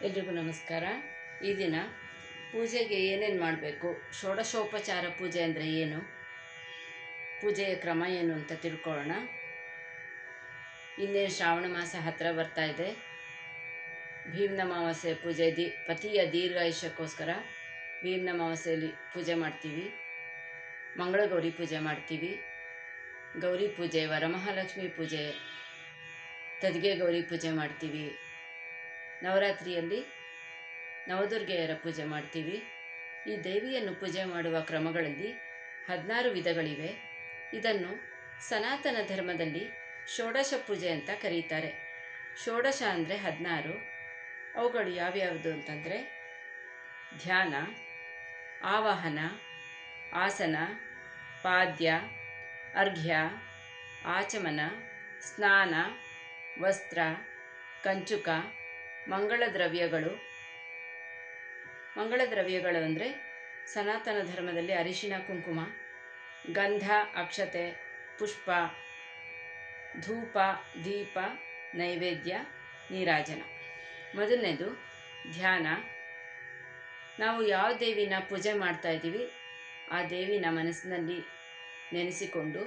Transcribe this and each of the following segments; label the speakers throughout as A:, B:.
A: ಎಲ್ರಿಗೂ ನಮಸ್ಕಾರ. ಈ ದಿನ ಪೂಜೆಗೆ ಏನೇನು ಮಾಡಬೇಕು, ಷೋಡಶೋಪಚಾರ ಪೂಜೆ ಅಂದರೆ ಏನು, ಪೂಜೆಯ ಕ್ರಮ ಏನು ಅಂತ ತಿಳ್ಕೊಳ್ಳೋಣ. ಇನ್ನೇನು ಶ್ರಾವಣ ಮಾಸ ಹತ್ತಿರ ಬರ್ತಾ ಇದೆ. ಭೀಮ್ನಮಾವಾಸ್ಯೆ ಪೂಜೆ ಪತಿಯ ದೀರ್ಘಾಯುಷ್ಯಕ್ಕೋಸ್ಕರ ಭೀಮ್ನಮಾವಾಸ್ಯೆಯಲ್ಲಿ ಪೂಜೆ ಮಾಡ್ತೀವಿ. ಮಂಗಳಗೌರಿ ಪೂಜೆ ಮಾಡ್ತೀವಿ. ಗೌರಿ ಪೂಜೆ, ವರಮಹಾಲಕ್ಷ್ಮಿ ಪೂಜೆ, ತದ್ಗೆ ಗೌರಿ ಪೂಜೆ ಮಾಡ್ತೀವಿ. ನವರಾತ್ರಿಯಲ್ಲಿ ನವದುರ್ಗೆಯರ ಪೂಜೆ ಮಾಡ್ತೀವಿ. ಈ ದೇವಿಯನ್ನು ಪೂಜೆ ಮಾಡುವ ಕ್ರಮಗಳಲ್ಲಿ 16 ವಿಧಗಳಿವೆ. ಇದನ್ನು ಸನಾತನ ಧರ್ಮದಲ್ಲಿ ಷೋಡಶ ಪೂಜೆ ಅಂತ ಕರೀತಾರೆ. ಷೋಡಶ ಅಂದರೆ 16. ಅವುಗಳು ಯಾವ್ಯಾವುದು ಅಂತಂದರೆ ಧ್ಯಾನ, ಆವಾಹನ, ಆಸನ, ಪಾದ್ಯ, ಅರ್ಘ್ಯ, ಆಚಮನ, ಸ್ನಾನ, ವಸ್ತ್ರ, ಕಂಚುಕ, ಮಂಗಳ ದ್ರವ್ಯಗಳು ಅಂದರೆ ಸನಾತನ ಧರ್ಮದಲ್ಲಿ ಅರಿಶಿನ, ಕುಂಕುಮ, ಗಂಧ, ಅಕ್ಷತೆ, ಪುಷ್ಪ, ಧೂಪ, ದೀಪ, ನೈವೇದ್ಯ, ನೀರಾಜನ. ಮೊದಲನೇದು ಧ್ಯಾನ. ನಾವು ಯಾವ ದೇವಿನ ಪೂಜೆ ಮಾಡ್ತಾ ಇದ್ದೀವಿ ಆ ದೇವಿನ ಮನಸ್ಸಿನಲ್ಲಿ ನೆನೆಸಿಕೊಂಡು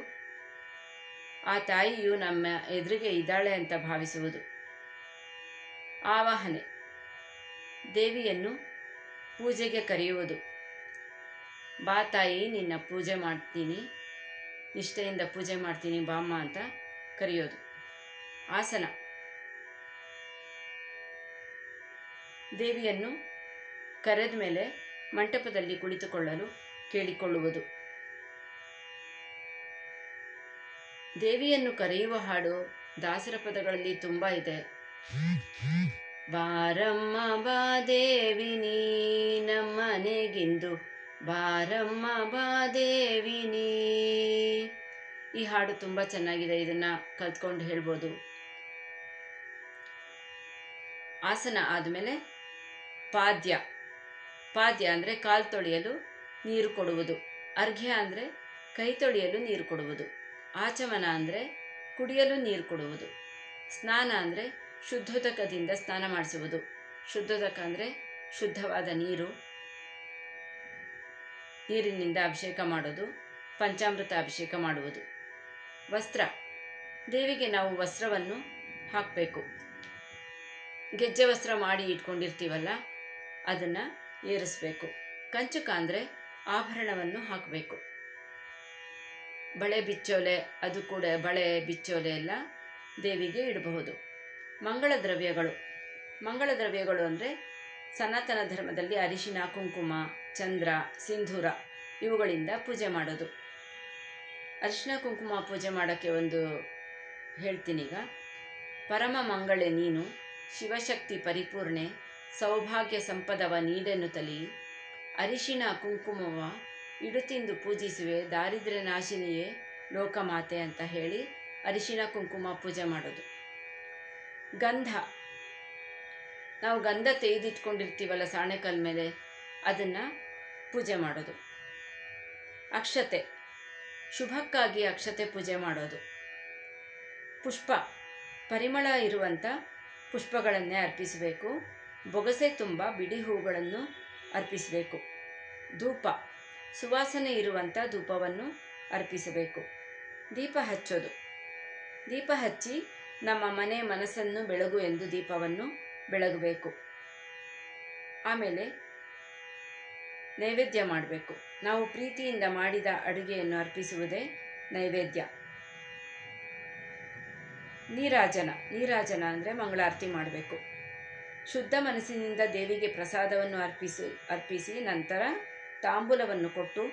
A: ಆ ತಾಯಿಯು ನಮ್ಮ ಎದುರಿಗೆ ಇದ್ದಾಳೆ ಅಂತ ಭಾವಿಸುವುದು. ಆವಾಹನೆ, ದೇವಿಯನ್ನು ಪೂಜೆಗೆ ಕರೆಯುವುದು. ಬಾ ತಾಯಿ, ನಿನ್ನ ಪೂಜೆ ಮಾಡ್ತೀನಿ, ನಿಷ್ಠೆಯಿಂದ ಪೂಜೆ ಮಾಡ್ತೀನಿ ಬಾಮ್ಮ ಅಂತ ಕರೆಯೋದು. ಆಸನ, ದೇವಿಯನ್ನು ಕರೆದ ಮೇಲೆ ಮಂಟಪದಲ್ಲಿ ಕುಳಿತುಕೊಳ್ಳಲು ಕೇಳಿಕೊಳ್ಳುವುದು. ದೇವಿಯನ್ನು ಕರೆಯುವ ಹಾಡು ದಾಸರ ಪದಗಳಲ್ಲಿ ತುಂಬ ಇದೆ. ಬಾರಮ್ಮ ಬಾ ದೇವಿ ನೀ ನಮ್ಮನೆಗಿಂದು, ಬಾರಮ್ಮ ಬಾ ದೇವಿ ನೀ. ಈ ಹಾಡು ತುಂಬ ಚೆನ್ನಾಗಿದೆ, ಇದನ್ನು ಕಲ್ತ್ಕೊಂಡು ಹೇಳ್ಬೋದು. ಆಸನ ಆದಮೇಲೆ ಪಾದ್ಯ. ಪಾದ್ಯ ಅಂದರೆ ಕಾಲು ತೊಳೆಯಲು ನೀರು ಕೊಡುವುದು. ಅರ್ಘ್ಯ ಅಂದರೆ ಕೈ ತೊಳೆಯಲು ನೀರು ಕೊಡುವುದು. ಆಚಮನ ಅಂದರೆ ಕುಡಿಯಲು ನೀರು ಕೊಡುವುದು. ಸ್ನಾನ ಅಂದರೆ ಶುದ್ಧೋದಕದಿಂದ ಸ್ನಾನ ಮಾಡಿಸುವುದು. ಶುದ್ಧೋದಕ ಅಂದರೆ ಶುದ್ಧವಾದ ನೀರಿನಿಂದ ಅಭಿಷೇಕ ಮಾಡೋದು, ಪಂಚಾಮೃತ ಅಭಿಷೇಕ ಮಾಡುವುದು. ವಸ್ತ್ರ, ದೇವಿಗೆ ನಾವು ವಸ್ತ್ರವನ್ನು ಹಾಕಬೇಕು. ಗೆಜ್ಜೆ ವಸ್ತ್ರ ಮಾಡಿ ಇಟ್ಕೊಂಡಿರ್ತೀವಲ್ಲ ಅದನ್ನು ಏರಿಸಬೇಕು. ಕಂಚುಕ ಅಂದರೆ ಆಭರಣವನ್ನು ಹಾಕಬೇಕು. ಬಳೆ ಬಿಚ್ಚೋಲೆ, ಅದು ಕೂಡ ಬಳೆ ಬಿಚ್ಚೋಲೆ ಎಲ್ಲ ದೇವಿಗೆ ಇಡಬಹುದು. ಮಂಗಳ ದ್ರವ್ಯಗಳು ಅಂದರೆ ಸನಾತನ ಧರ್ಮದಲ್ಲಿ ಅರಿಶಿನ, ಕುಂಕುಮ, ಚಂದ್ರ, ಸಿಂಧೂರ ಇವುಗಳಿಂದ ಪೂಜೆ ಮಾಡೋದು. ಅರಿಶಿನ ಕುಂಕುಮ ಪೂಜೆ ಮಾಡೋಕ್ಕೆ ಒಂದು ಹೇಳ್ತೀನೀಗ. ಪರಮ ಮಂಗಳೆ ನೀನು, ಶಿವಶಕ್ತಿ ಪರಿಪೂರ್ಣೆ, ಸೌಭಾಗ್ಯ ಸಂಪದವ ನೀಡೆನ್ನುತ್ತಲಿ, ಅರಿಶಿನ ಕುಂಕುಮವ ಇಡುತ್ತಿಂದು ಪೂಜಿಸುವೆ, ದಾರಿದ್ರ್ಯ ನಾಶಿನಿಯೇ ಲೋಕಮಾತೆ ಅಂತ ಹೇಳಿ ಅರಿಶಿನ ಕುಂಕುಮ ಪೂಜೆ ಮಾಡೋದು. ಗಂಧ, ನಾವು ಗಂಧ ತೆಗೆದಿಟ್ಕೊಂಡಿರ್ತೀವಲ್ಲ ಸಾಣೆಕಲ್ ಮೇಲೆ, ಅದನ್ನು ಪೂಜೆ ಮಾಡೋದು. ಅಕ್ಷತೆ, ಶುಭಕ್ಕಾಗಿ ಅಕ್ಷತೆ ಪೂಜೆ ಮಾಡೋದು. ಪುಷ್ಪ, ಪರಿಮಳ ಇರುವಂಥ ಪುಷ್ಪಗಳನ್ನೇ ಅರ್ಪಿಸಬೇಕು. ಬೊಗಸೆ ತುಂಬ ಬಿಡಿ ಹೂಗಳನ್ನು ಅರ್ಪಿಸಬೇಕು. ಧೂಪ, ಸುವಾಸನೆ ಇರುವಂಥ ಧೂಪವನ್ನು ಅರ್ಪಿಸಬೇಕು. ದೀಪ ಹಚ್ಚೋದು, ದೀಪ ಹಚ್ಚಿ ನಮ್ಮ ಮನೆ ಮನಸ್ಸನ್ನು ಬೆಳಗು ಎಂದು ದೀಪವನ್ನು ಬೆಳಗಬೇಕು. ಆಮೇಲೆ ನೈವೇದ್ಯ ಮಾಡಬೇಕು. ನಾವು ಪ್ರೀತಿಯಿಂದ ಮಾಡಿದ ಅಡುಗೆಯನ್ನು ಅರ್ಪಿಸುವುದೇ ನೈವೇದ್ಯ. ನೀರಾಜನ ಅಂದರೆ ಮಂಗಳಾರತಿ ಮಾಡಬೇಕು. ಶುದ್ಧ ಮನಸ್ಸಿನಿಂದ ದೇವಿಗೆ ಪ್ರಸಾದವನ್ನು ಅರ್ಪಿಸಿ ನಂತರ ತಾಂಬೂಲವನ್ನು ಕೊಟ್ಟು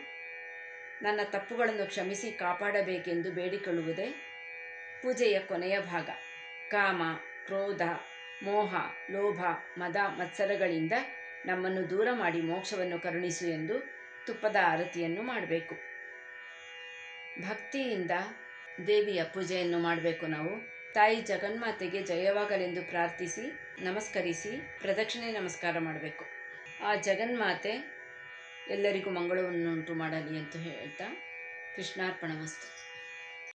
A: ನನ್ನ ತಪ್ಪುಗಳನ್ನು ಕ್ಷಮಿಸಿ ಕಾಪಾಡಬೇಕೆಂದು ಬೇಡಿಕೊಳ್ಳುವುದೇ ಪೂಜೆಯ ಕೊನೆಯ ಭಾಗ. ಕಾಮ, ಕ್ರೋಧ, ಮೋಹ, ಲೋಭ, ಮದ, ಮತ್ಸರಗಳಿಂದ ನಮ್ಮನ್ನು ದೂರ ಮಾಡಿ ಮೋಕ್ಷವನ್ನು ಕರುಣಿಸು ಎಂದು ತುಪ್ಪದ ಆರತಿಯನ್ನು ಮಾಡಬೇಕು. ಭಕ್ತಿಯಿಂದ ದೇವಿಯ ಪೂಜೆಯನ್ನು ಮಾಡಬೇಕು. ನಾವು ತಾಯಿ ಜಗನ್ಮಾತೆಗೆ ಜಯವಾಗಲೆಂದು ಪ್ರಾರ್ಥಿಸಿ ನಮಸ್ಕರಿಸಿ ಪ್ರದಕ್ಷಿಣೆ ನಮಸ್ಕಾರ ಮಾಡಬೇಕು. ಆ ಜಗನ್ಮಾತೆ ಎಲ್ಲರಿಗೂ ಮಂಗಳವನ್ನುಂಟು ಮಾಡಲಿ ಅಂತ ಹೇಳ್ತಾ ಕೃಷ್ಣಾರ್ಪಣಮಸ್ತು.